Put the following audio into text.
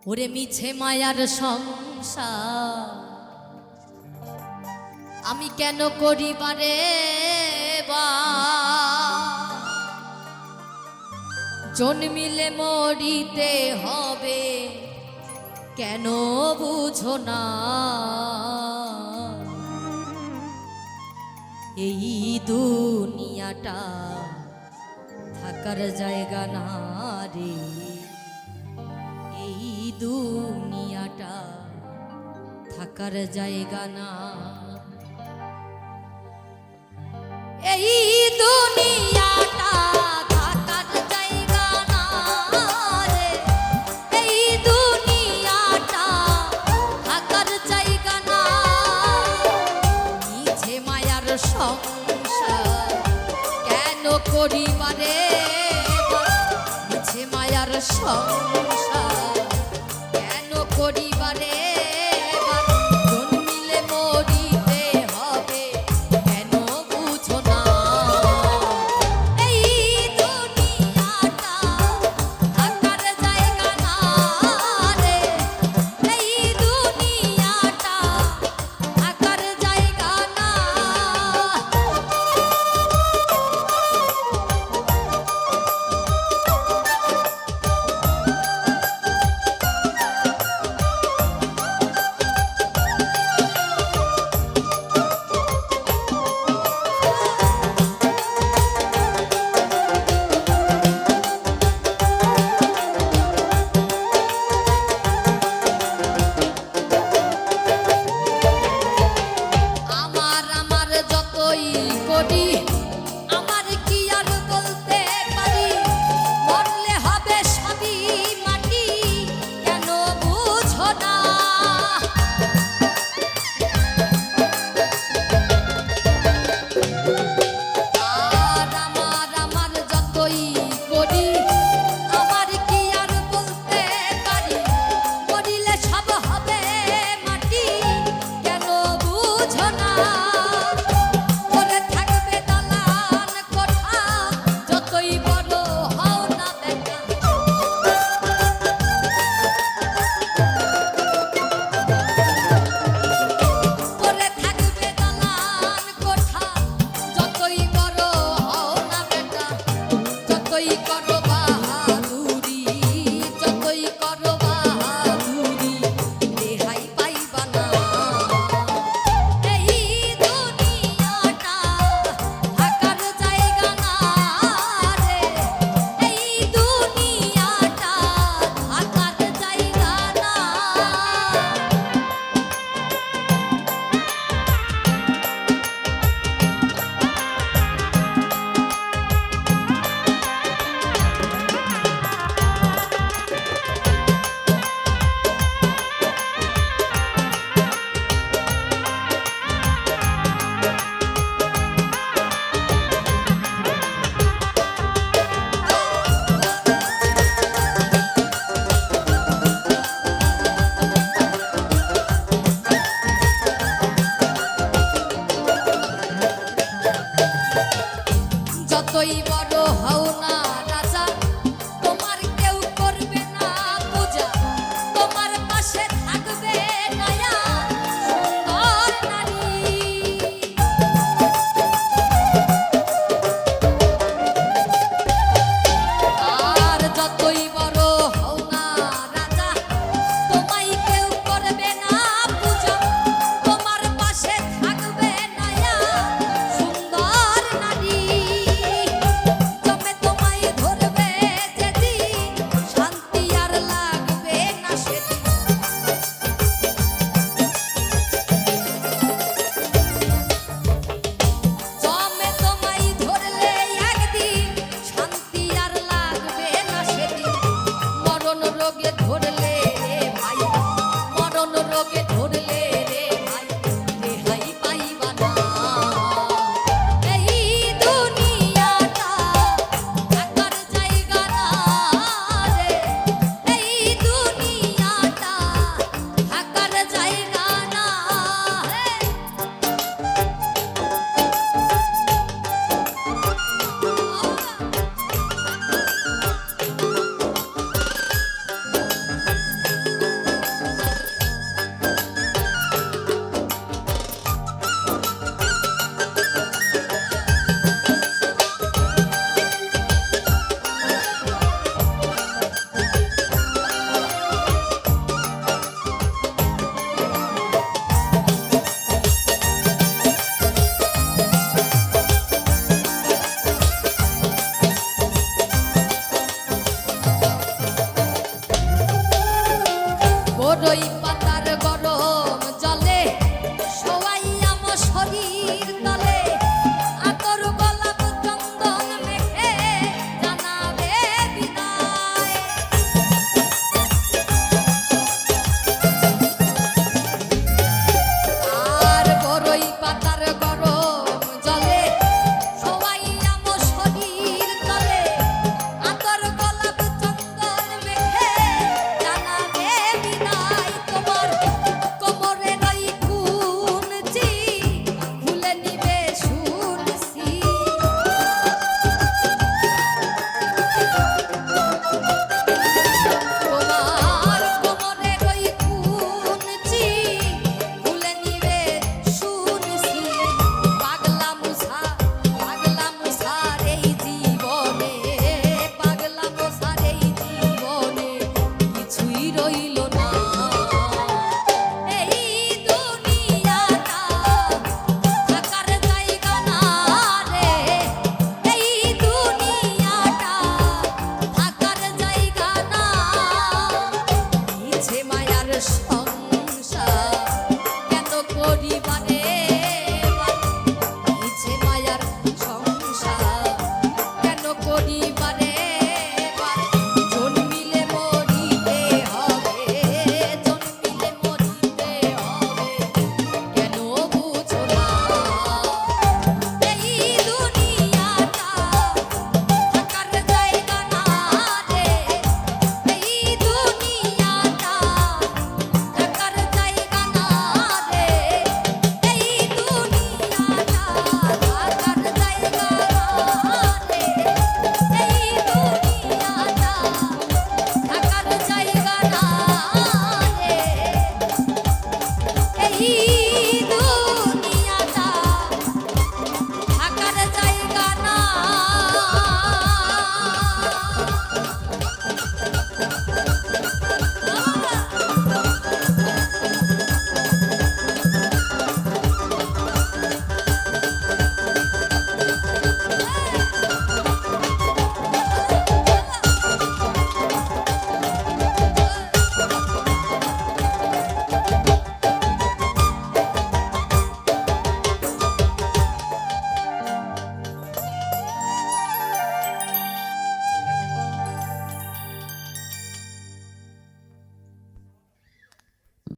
ওরে মিছে মায়ার সংসার আমি কেন করিবারে বা জন্মিলে মরিতে হবে কেন বুঝো না এই দুনিয়াটা থাকার জায়গা না রে এই দুনিয়াটা থাকার জায়গা না এই দুনিয়াটা থাকার জায়গা না রে এই দুনিয়াটা থাকার জায়গা না মিছে মায়ার সংসার কেন করিবারে মিছে মায়ার সংসার কেন করিবারে জন্মিলে মরিতে হবে কেন বুঝো না এই দুনিয়াটা থাকার জায়গা না রে এই দুনিয়াটা থাকার জায়গা না বড়ই পাতার গরম জলে শোয়াইয়া মো শরীর তলে আতর গোলাপ চন্দন মেখে জানাবে বিদায়। আর বড়ই পাতার গরম জলে শোয়াইয়া মো শরীর তলে আতর গোলাপ চন্দন মেখে জানাবে বিদায়। তোমার কোমরের ওই কুঞ্চি খুলে নিবে শুনছি। তোমার কোমরের ওই কুঞ্চি খুলে নিবে শুনছি। পাগলা মুসার এই জীবনে, পাগলা মুসার এই জীবনে কিছুই রইল না।